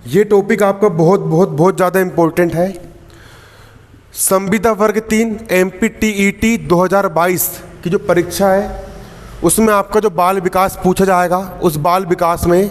ये टॉपिक आपका बहुत बहुत बहुत ज़्यादा इम्पोर्टेंट है। संविदा वर्ग 3 MPTET 2022 की जो परीक्षा है उसमें आपका जो बाल विकास पूछा जाएगा, उस बाल विकास में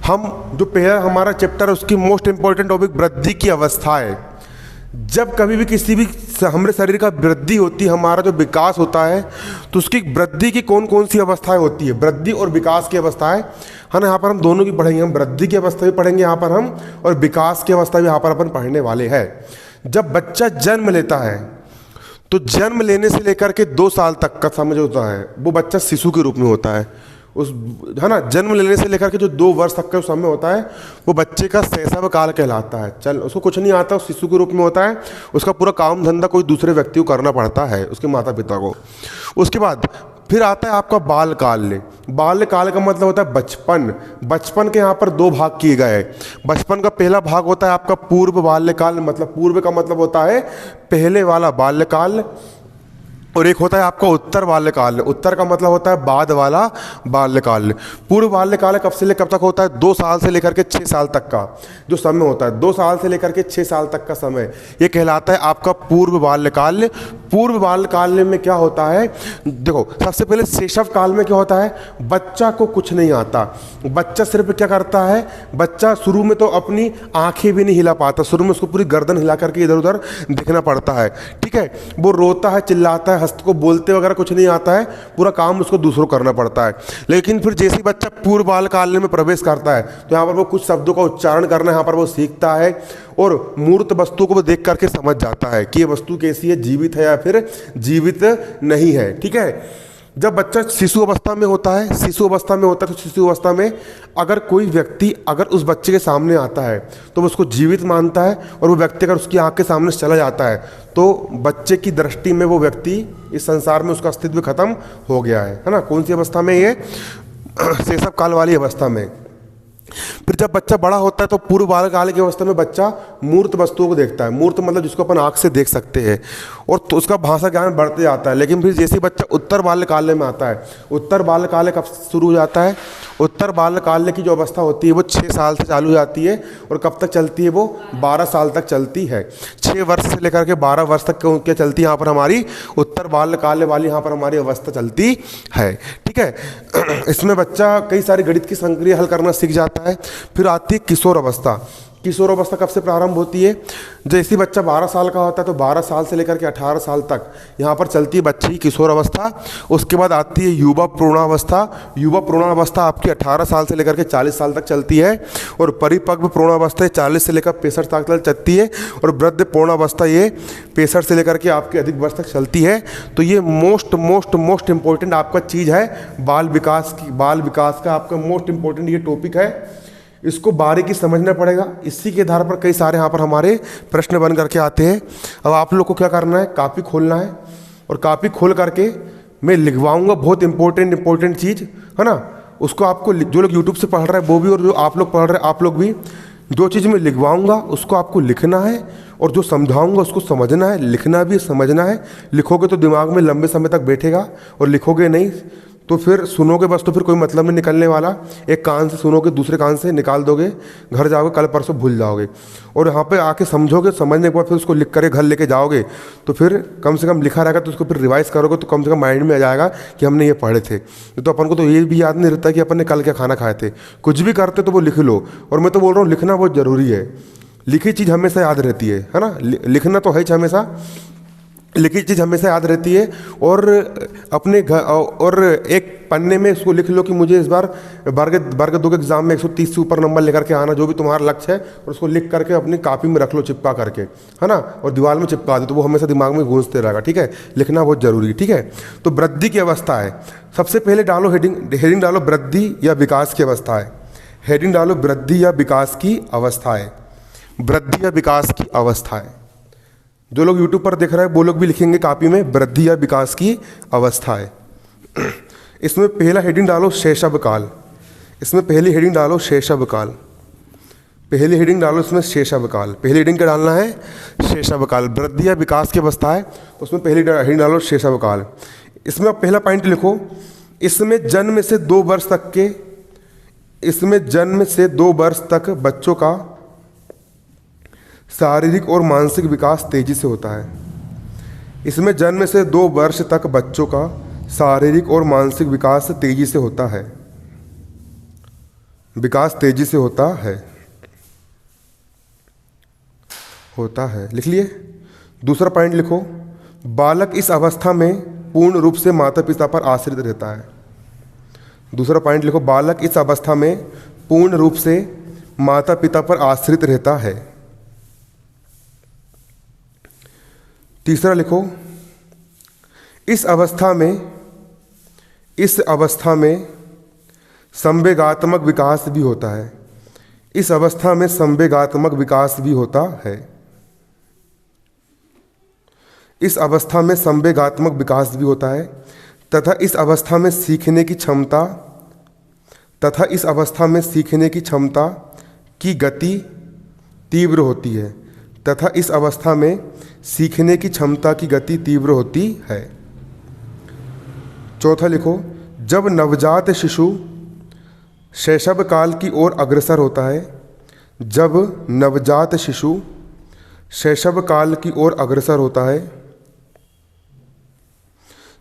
हम जो पहला हमारा चैप्टर है उसकी मोस्ट इम्पॉर्टेंट टॉपिक वृद्धि की अवस्था है। जब कभी भी किसी भी हमारे शरीर का वृद्धि होती है, हमारा जो विकास होता है, तो उसकी वृद्धि की कौन कौन सी अवस्थाएं होती है, वृद्धि और विकास की अवस्थाएं है ना। यहाँ पर हम दोनों की पढ़ेंगे, हम वृद्धि की अवस्था भी पढ़ेंगे यहाँ पर हम, और विकास की अवस्था भी यहाँ पर अपन पढ़ने वाले हैं। जब बच्चा जन्म लेता है तो जन्म लेने से लेकर के 2 साल तक का समय होता है वो बच्चा शिशु के रूप में होता है। उस है ना, जन्म लेने से लेकर के जो 2 वर्ष तक का समय होता है वो बच्चे का शैशव काल कहलाता है। चल उसको कुछ नहीं आता, उस शिशु के रूप में होता है, उसका पूरा काम धंधा कोई दूसरे व्यक्ति को करना पड़ता है, उसके माता पिता को। उसके बाद फिर आता है आपका बाल्यकाल। बाल्यकाल का मतलब होता है बचपन। बचपन के यहाँ पर 2 भाग किए गए हैं। बचपन का पहला भाग होता है आपका पूर्व बाल्यकाल, मतलब पूर्व का मतलब होता है पहले वाला बाल्यकाल, और एक होता है आपका उत्तर बाल्यकाल। उत्तर का मतलब होता है बाद वाला बाल्यकाल। पूर्व बाल्यकाल कब से लेकर कब तक होता है? 2 साल से लेकर के 6 साल तक का जो समय होता है, 2 साल से लेकर के 6 साल तक का समय, ये कहलाता है आपका पूर्व बाल्यकाल। पूर्व बाल्यकाल में क्या होता है, देखो सबसे पहले शैशव काल में क्या होता है, बच्चा को कुछ नहीं आता। बच्चा सिर्फ क्या करता है, बच्चा शुरू में तो अपनी आंखें भी नहीं हिला पाता, शुरू में उसको पूरी गर्दन हिला करके इधर उधर दिखना पड़ता है, ठीक है। वो रोता है, चिल्लाता है, हस्त को बोलते वगैरह कुछ नहीं आता है, पूरा काम उसको दूसरों करना पड़ता है। लेकिन फिर जैसे ही बच्चा पूर्व बाल्यकाल में प्रवेश करता है तो यहाँ पर वो कुछ शब्दों का उच्चारण करना यहाँ पर वो सीखता है, और मूर्त वस्तु को वो देख करके समझ जाता है कि ये वस्तु कैसी है, जीवित है या फिर जीवित नहीं है, ठीक है। जब बच्चा शिशु अवस्था में होता है, शिशु अवस्था में होता है, तो शिशु अवस्था में अगर कोई व्यक्ति अगर उस बच्चे के सामने आता है तो वो उसको जीवित मानता है, और वो व्यक्ति अगर उसकी आंख के सामने से चला जाता है तो बच्चे की दृष्टि में वो व्यक्ति इस संसार में उसका अस्तित्व खत्म हो गया है ना। कौन सी अवस्था में? ये शैशव काल वाली अवस्था में। फिर जब बच्चा बड़ा होता है तो पूर्व बाल्यकाल की अवस्था में बच्चा मूर्त वस्तुओं को देखता है। मूर्त मतलब जिसको अपन आँख से देख सकते हैं, और तो उसका भाषा ज्ञान बढ़ते जाता है। लेकिन फिर जैसे बच्चा उत्तर बाल्यकाल में आता है, उत्तर बाल्यकाल कब शुरू हो जाता है? उत्तर बाल्यकाल की जो अवस्था होती है वो 6 साल से चालू हो जाती है, और कब तक चलती है? वो 12 साल तक चलती है। 6 वर्ष से लेकर के 12 वर्ष तक क्या चलती है यहाँ पर हमारी उत्तर बाल्यकाल वाली यहाँ पर हमारी अवस्था चलती है, ठीक है। इसमें बच्चा कई सारी गणित की संक्रिया हल करना सीख जाता है। फिर आती है किशोर अवस्था। किशोर अवस्था कब से प्रारंभ होती है? जैसे बच्चा 12 साल का होता है तो 12 साल से लेकर के 18 साल तक यहाँ पर चलती है बच्चे की किशोर अवस्था। उसके बाद आती है युवा प्रौढ़ावस्था। युवा प्रौढ़ावस्था आपकी 18 साल से लेकर के 40 साल तक चलती है, और परिपक्व प्रौढ़ावस्था 40 से लेकर 65 साल तक चलती है, और वृद्ध प्रौढ़ावस्था ये 65 से लेकर के आपके अधिक वर्ष तक चलती है। तो ये मोस्ट इम्पोर्टेंट आपका चीज़ है बाल विकास की। बाल विकास का आपका मोस्ट इम्पोर्टेंट ये टॉपिक है, इसको बारीकी समझना पड़ेगा। इसी के आधार पर कई सारे यहाँ पर हमारे प्रश्न बन करके आते हैं। अब आप लोग को क्या करना है, कापी खोलना है, और कापी खोल करके मैं लिखवाऊंगा बहुत इंपॉर्टेंट चीज़ है ना। उसको आपको जो लोग यूट्यूब से पढ़ रहे हैं वो भी, और जो आप लोग पढ़ रहे हैं आप लोग भी, जो चीज़ मैं लिखवाऊंगा उसको आपको लिखना है, और जो समझाऊंगा उसको समझना है, लिखना भी समझना है। लिखोगे तो दिमाग में लंबे समय तक बैठेगा, और लिखोगे नहीं तो फिर सुनोगे बस, तो फिर कोई मतलब नहीं निकलने वाला। एक कान से सुनोगे, दूसरे कान से निकाल दोगे, घर जाओगे कल परसों भूल जाओगे। और यहाँ पे आके समझोगे, समझने के बाद फिर उसको लिख कर घर लेके जाओगे तो फिर कम से कम लिखा रहेगा, तो उसको फिर रिवाइज करोगे तो कम से कम माइंड में आ जाएगा कि हमने ये पढ़े थे। तो अपन को तो ये भी याद नहीं रहता कि अपन ने कल क्या खाना खाए थे। कुछ भी करते तो वो लिख लो, और मैं तो बोल रहा हूँ लिखना बहुत ज़रूरी है। लिखी चीज़ हमेशा याद रहती है ना। लिखना तो है ही हमेशा, लिखी चीज़ हमेशा याद रहती है। और अपने घर और एक पन्ने में इसको लिख लो कि मुझे इस बार वर्ग 2 के एग्जाम में 130 से ऊपर नंबर लेकर के आना, जो भी तुम्हारा लक्ष्य है, और उसको लिख करके अपनी कॉपी में रख लो चिपका करके, है ना, और दीवार में चिपका दो, तो वो हमेशा दिमाग में गूंजते रहेगा, ठीक है। लिखना बहुत जरूरी है, ठीक है। तो वृद्धि की अवस्था है, सबसे पहले डालो हेडिंग डालो वृद्धि या विकास की अवस्था है। हेडिंग डालो वृद्धि या विकास की अवस्था है। वृद्धि या विकास की अवस्था है। जो लोग यूट्यूब पर देख रहे हैं वो लोग भी लिखेंगे कॉपी में वृद्धि या विकास की अवस्था है। इसमें पहला हेडिंग डालो शैशव काल। इसमें पहली हेडिंग डालो शैशव काल। पहली हेडिंग डालो इसमें शैशव काल। पहली हेडिंग क्या डालना है? शैशव काल। वृद्धि या विकास की अवस्था है, उसमें पहली हेडिंग डालो शैशव काल। इसमें आप पहला पॉइंट लिखो, इसमें जन्म से 2 वर्ष तक बच्चों का शारीरिक और मानसिक विकास तेजी से होता है। इसमें जन्म से 2 वर्ष तक बच्चों का शारीरिक और मानसिक विकास तेजी से होता है, विकास तेजी से होता है। लिख लिए। दूसरा पॉइंट लिखो, बालक इस अवस्था में पूर्ण रूप से माता पिता पर आश्रित रहता है। दूसरा पॉइंट लिखो, बालक इस अवस्था में पूर्ण रूप से माता पिता पर आश्रित रहता है। तीसरा लिखो, इस अवस्था में संवेगात्मक विकास भी होता है। इस अवस्था में संवेगात्मक विकास भी होता है। इस अवस्था में संवेगात्मक विकास भी होता है तथा इस अवस्था में सीखने की क्षमता की गति तीव्र होती है। तथा इस अवस्था में सीखने की क्षमता की गति तीव्र होती है। चौथा लिखो, जब नवजात शिशु शैशव काल की ओर अग्रसर होता है, जब नवजात शिशु शैशव काल की ओर अग्रसर होता है,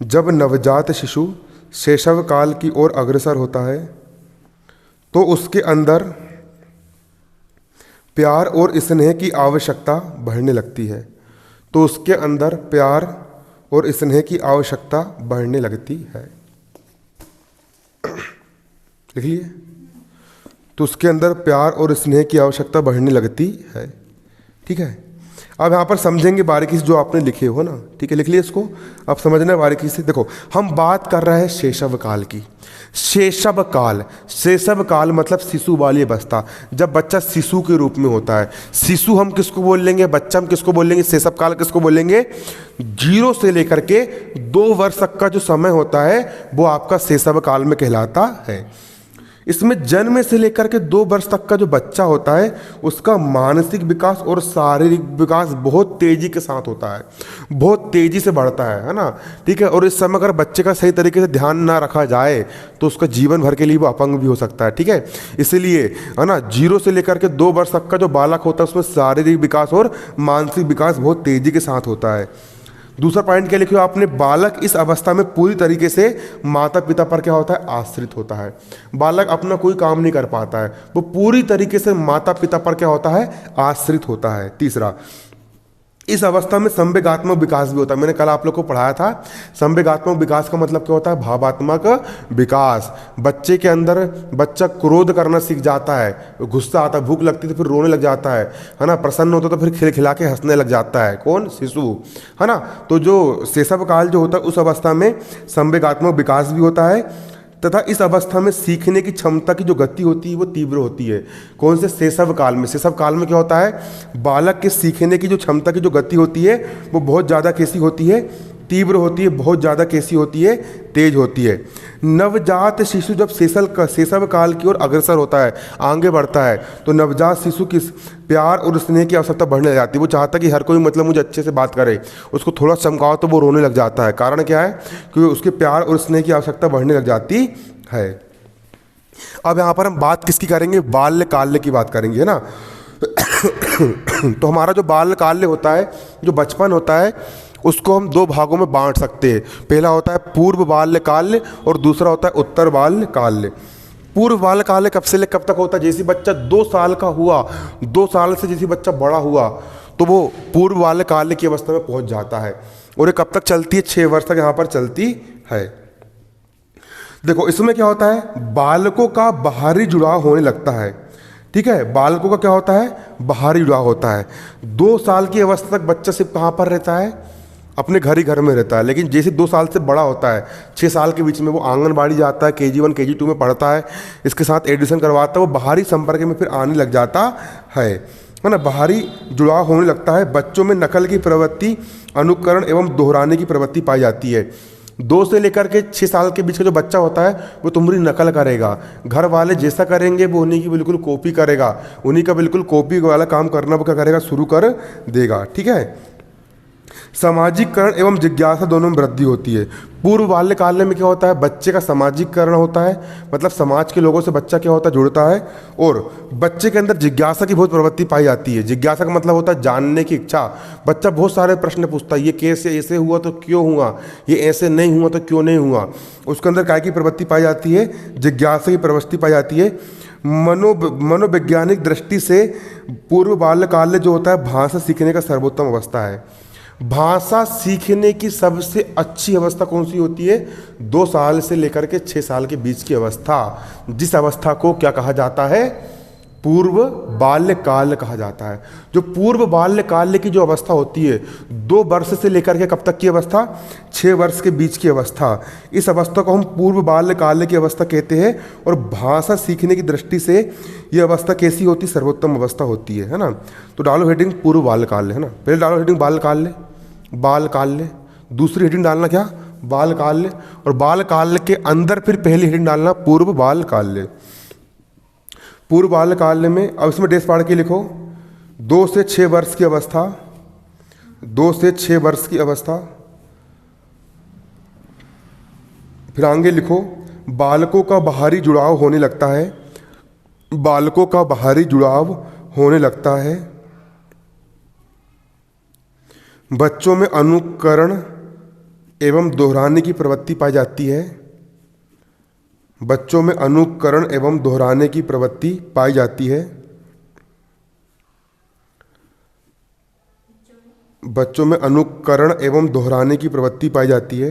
जब नवजात शिशु शैशव काल की ओर अग्रसर होता है तो उसके अंदर प्यार और स्नेह की आवश्यकता बढ़ने लगती है। तो उसके अंदर प्यार और स्नेह की आवश्यकता बढ़ने लगती है। लिख लिए। तो उसके अंदर प्यार और स्नेह की आवश्यकता बढ़ने लगती है। ठीक है, अब यहाँ पर समझेंगे बारीकी से जो आपने लिखे हो ना। ठीक है, लिख लिए इसको। अब समझना बारीकी से। देखो, हम बात कर रहे हैं शैशव काल की। शैशव काल मतलब शिशु वाली अवस्था, जब बच्चा शिशु के रूप में होता है। शिशु हम किसको बोल लेंगे, बच्चा हम किसको बोल लेंगे, शैशव काल किसको बोलेंगे, 0 से लेकर के 2 वर्ष तक का जो समय होता है वो आपका शैशव काल में कहलाता है। इसमें जन्म से लेकर के 2 वर्ष तक का जो बच्चा होता है उसका मानसिक विकास और शारीरिक विकास बहुत तेजी के साथ होता है, बहुत तेजी से बढ़ता है ना। ठीक है, और इस समय अगर बच्चे का सही तरीके से ध्यान ना रखा जाए तो उसका जीवन भर के लिए वो अपंग भी हो सकता है। ठीक है, इसलिए है ना 0 से लेकर के 2 वर्ष तक का जो बालक होता है उसमें शारीरिक विकास और मानसिक विकास बहुत तेजी के साथ होता है। दूसरा पॉइंट क्या लिखियो आपने, बालक इस अवस्था में पूरी तरीके से माता पिता पर क्या होता है, आश्रित होता है। बालक अपना कोई काम नहीं कर पाता है, वो पूरी तरीके से माता पिता पर क्या होता है, आश्रित होता है। तीसरा, इस अवस्था में संवेगात्मक विकास भी होता है। मैंने कल आप लोग को पढ़ाया था, संवेगात्मक विकास का मतलब क्या होता है, भावात्मक विकास। बच्चे के अंदर बच्चा क्रोध करना सीख जाता है, गुस्सा आता है, भूख लगती है तो फिर रोने लग जाता है ना, प्रसन्न होता तो फिर खिलखिला के हंसने लग जाता है। कौन, शिशु, है ना। तो जो शैशव काल जो होता है उस अवस्था में संवेगात्मक विकास भी होता है तथा इस अवस्था में सीखने की क्षमता की जो गति होती है वो तीव्र होती है। कौन से, शैशव काल में। शैशव काल में क्या होता है, बालक के सीखने की जो क्षमता की जो गति होती है वो बहुत ज़्यादा कैसी होती है, तीव्र होती है, बहुत ज़्यादा कैसी होती है, तेज होती है। नवजात शिशु जब शैशव काल की ओर अग्रसर होता है, आगे बढ़ता है, तो नवजात शिशु की प्यार और स्नेह की आवश्यकता बढ़ने लग जाती है। वो चाहता है कि हर कोई मतलब मुझे अच्छे से बात करे, उसको थोड़ा चमकाओ तो वो रोने लग जाता है। कारण क्या है, क्योंकि उसके प्यार और स्नेह की आवश्यकता बढ़ने लग जाती है। अब यहाँ पर हम बात किसकी करेंगे, बाल्यकाल की बात करेंगे, है ना। तो हमारा जो बाल्यकाल होता है, जो बचपन होता है, उसको हम 2 भागों में बांट सकते हैं। पहला होता है पूर्व बाल्यकाल और दूसरा होता है उत्तर बाल्यकाल। पूर्व बाल्यकाल कब से ले कब तक होता है, जैसे बच्चा 2 साल का हुआ, 2 साल से जैसे बच्चा बड़ा हुआ तो वो पूर्व बाल्यकाल की अवस्था में पहुंच जाता है। और ये कब तक चलती है, 6 वर्ष तक यहाँ पर चलती है। देखो, इसमें क्या होता है, बालकों का बाहरी जुड़ाव होने लगता है। ठीक है, बालकों का क्या होता है, बाहरी जुड़ाव होता है। 2 साल की अवस्था तक बच्चा सिर्फ कहाँ पर रहता है, अपने घर ही घर में रहता है। लेकिन जैसे 2 साल से बड़ा होता है, 6 साल के बीच में वो आंगनबाड़ी जाता है, KG1 KG2 में पढ़ता है, इसके साथ एडमिशन करवाता है, वो बाहरी संपर्क में फिर आने लग जाता है ना। बाहरी जुड़ाव होने लगता है। बच्चों में नकल की प्रवृत्ति, अनुकरण एवं दोहराने की प्रवृत्ति पाई जाती है। 2 से लेकर के 6 साल के बीच का जो बच्चा होता है वो तुम्हारी नकल करेगा। घर वाले जैसा करेंगे वो उन्हीं की बिल्कुल कॉपी करेगा, उन्हीं का बिल्कुल कॉपी वाला काम करना वो क्या करेगा, शुरू कर देगा। ठीक है, सामाजिककरण एवं जिज्ञासा दोनों में वृद्धि होती है। पूर्व बाल्यकाल में क्या होता है, बच्चे का सामाजिककरण होता है, मतलब समाज के लोगों से बच्चा क्या होता है, जुड़ता है, और बच्चे के अंदर जिज्ञासा की बहुत प्रवृत्ति पाई जाती है। जिज्ञासा का मतलब होता है जानने की इच्छा। बच्चा बहुत सारे प्रश्न पूछता है, ये कैसे ऐसे हुआ तो क्यों हुआ, ये ऐसे नहीं हुआ तो क्यों नहीं हुआ। उसके अंदर काय की प्रवृत्ति पाई जाती है, जिज्ञासा की प्रवृत्ति पाई जाती है। मनोवैज्ञानिक दृष्टि से पूर्व बाल्यकाल जो होता है भाषा सीखने का सर्वोत्तम अवस्था है। भाषा सीखने की सबसे अच्छी अवस्था कौन सी होती है, 2 साल से लेकर के 6 साल के बीच की अवस्था, जिस अवस्था को क्या कहा जाता है, पूर्व बाल्यकाल कहा जाता है। जो पूर्व बाल्यकाल की जो अवस्था होती है, 2 वर्ष से लेकर के कब तक की अवस्था, 6 वर्ष के बीच की अवस्था, इस अवस्था को हम पूर्व बाल्यकाल की अवस्था कहते हैं। और भाषा सीखने की दृष्टि से ये अवस्था कैसी होती, सर्वोत्तम अवस्था होती है ना। तो डालो हेडिंग पूर्व बाल्यकाल है ना, पहले डालो हेडिंग बाल्यकाल, बालकाल्य, दूसरी हेडिंग डालना क्या, बालकाल्य, और बालकाल्य के अंदर फिर पहली हेडिंग डालना पूर्व बालकाल्य। पूर्व बाल्यकाल में अब इसमें डेस पाड़ के लिखो 2 से 6 वर्ष की अवस्था, 2 से 6 वर्ष की अवस्था। फिर आगे लिखो बालकों का बाहरी जुड़ाव होने लगता है, बालकों का बाहरी जुड़ाव होने लगता है। बच्चों में अनुकरण एवं दोहराने की प्रवृत्ति पाई जाती है, बच्चों में अनुकरण एवं दोहराने की प्रवृत्ति पाई जाती है। बच्चों में अनुकरण एवं दोहराने की प्रवृत्ति पाई जाती है।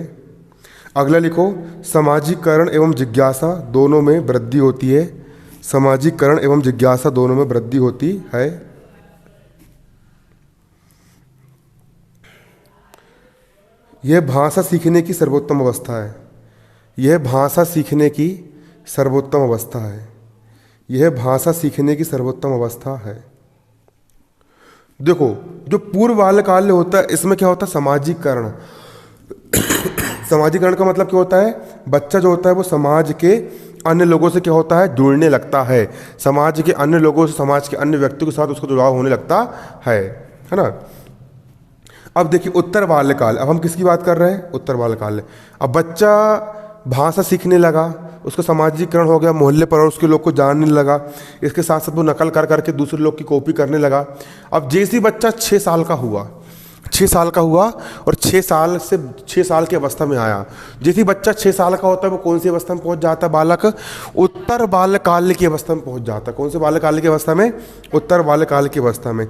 अगला लिखो सामाजिककरण एवं जिज्ञासा दोनों में वृद्धि होती है, सामाजिककरण एवं जिज्ञासा दोनों में वृद्धि होती है। यह भाषा सीखने की सर्वोत्तम अवस्था है, यह भाषा सीखने की सर्वोत्तम अवस्था है, यह भाषा सीखने की सर्वोत्तम अवस्था है। देखो जो पूर्व बाल्यकाल होता है इसमें क्या होता है, सामाजिककरण। सामाजिककरण का मतलब क्या होता है, बच्चा जो होता है वो समाज के अन्य लोगों से क्या होता है, जुड़ने लगता है, समाज के अन्य लोगों से, समाज के अन्य व्यक्तियों के साथ उसका जुड़ाव होने लगता है ना। अब देखिए उत्तर बाल्यकाल, अब हम किसकी बात कर रहे हैं, उत्तर बाल्यकाल। अब बच्चा भाषा सीखने लगा, उसका सामाजिकरण हो गया, मोहल्ले पर और उसके लोग को जानने लगा, इसके साथ साथ वो नकल कर करके दूसरे लोग की कॉपी करने लगा। अब जैसे ही बच्चा 6 साल का हुआ, 6 साल का हुआ और 6 साल से 6 साल की अवस्था में आया, जैसे ही बच्चा 6 साल का होता है वो कौन सी अवस्था में पहुंच जाता है, बालक उत्तर बाल्यकाल की अवस्था में पहुंच जाता है। कौन से बाल्यकाल की अवस्था में, उत्तर बाल्यकाल की अवस्था में।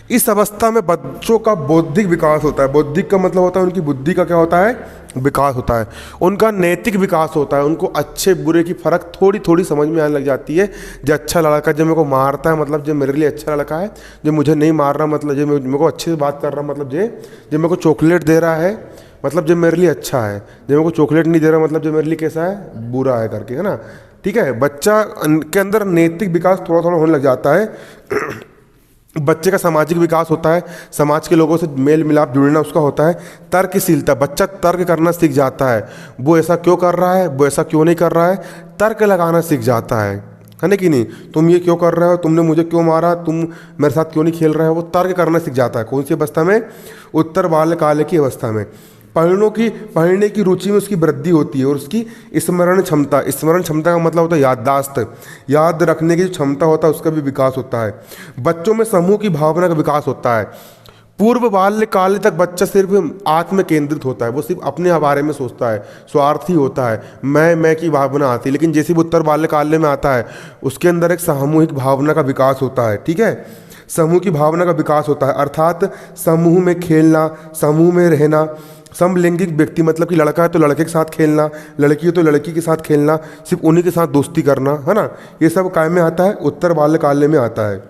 इस अवस्था में बच्चों का बौद्धिक विकास होता है, बौद्धिक का मतलब होता है उनकी बुद्धि का क्या होता है, विकास होता है, उनका नैतिक विकास होता है, उनको अच्छे बुरे की फ़र्क थोड़ी थोड़ी समझ में आने लग जाती है। जो अच्छा लड़का जो मेरे को मारता है मतलब जो मेरे लिए अच्छा लड़का है, जो मुझे नहीं मार रहा मतलब जो मेरे को अच्छे से बात कर रहा मतलब जो मेरे को चॉकलेट दे रहा है मतलब जो मेरे लिए अच्छा है, जो मेरे को चॉकलेट नहीं दे रहा मतलब जो मेरे लिए कैसा है, बुरा है करके, है ना। ठीक है, बच्चा के अंदर नैतिक विकास थोड़ा थोड़ा होने लग जाता है। बच्चे का सामाजिक विकास होता है, समाज के लोगों से मेल मिलाप जुड़ना उसका होता है। तर्कशीलता, बच्चा तर्क करना सीख जाता है, वो ऐसा क्यों कर रहा है, वो ऐसा क्यों नहीं कर रहा है, तर्क लगाना सीख जाता है ना कि नहीं। तुम ये क्यों कर रहे हो, तुमने मुझे क्यों मारा, तुम मेरे साथ क्यों नहीं खेल रहे हो, वो तर्क करना सीख जाता है। कौन सी अवस्था में, उत्तर बाल्यकाल की अवस्था में। पढ़ने की रुचि में उसकी वृद्धि होती है और उसकी स्मरण क्षमता, स्मरण क्षमता का मतलब होता है याददाश्त, याद रखने की जो क्षमता होता है उसका भी विकास होता है। बच्चों में समूह की भावना का विकास होता है। पूर्व बाल्यकाल तक बच्चा सिर्फ आत्म केंद्रित होता है, वो सिर्फ अपने बारे में सोचता है, स्वार्थी होता है, मैं की भावना आती है। लेकिन जैसे वो उत्तर बाल्यकाल में आता है उसके अंदर एक सामूहिक भावना का विकास होता है। ठीक है, समूह की भावना का विकास होता है, अर्थात समूह में खेलना, समूह में रहना, समलैंगिक व्यक्ति मतलब कि लड़का है तो लड़के के साथ खेलना, लड़की है तो लड़की के साथ खेलना, सिर्फ उन्हीं के साथ दोस्ती करना, है ना। ये सब काय में आता है, उत्तर बाल्यकाल में आता है।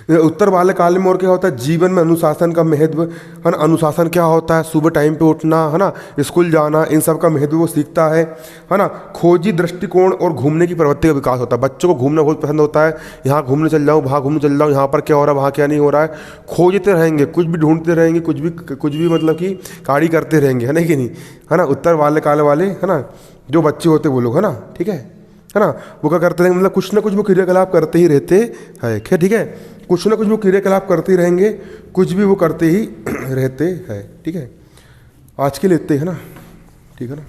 उत्तर बाल्यकाल में और क्या होता है, जीवन में अनुशासन का महत्व, है ना। अनुशासन क्या होता है, सुबह टाइम पे उठना, है ना, स्कूल जाना, इन सब का महत्व वो सीखता है ना। खोजी दृष्टिकोण और घूमने की प्रवृत्ति का विकास होता है। बच्चों को घूमना बहुत पसंद होता है, यहाँ घूमने चल जाऊँ, वहाँ घूमने चल जाऊँ, यहाँ पर क्या हो रहा है, वहाँ क्या नहीं हो रहा है, खोजते रहेंगे, कुछ भी ढूंढते रहेंगे, कुछ भी मतलब कि कार्य करते रहेंगे, है ना कि नहीं, है ना। उत्तर बाल्यकाल वाले, है ना, जो बच्चे होते वो लोग, है ना, ठीक है ना, वो क्या करते रहेंगे, मतलब कुछ ना कुछ वो क्रियाकलाप करते ही रहते हैं। ठीक है, कुछ ना कुछ वो क्रियाकलाप करते ही रहेंगे, कुछ भी वो करते ही रहते हैं। ठीक है, आज के लिए इतने है ना, ठीक है ना।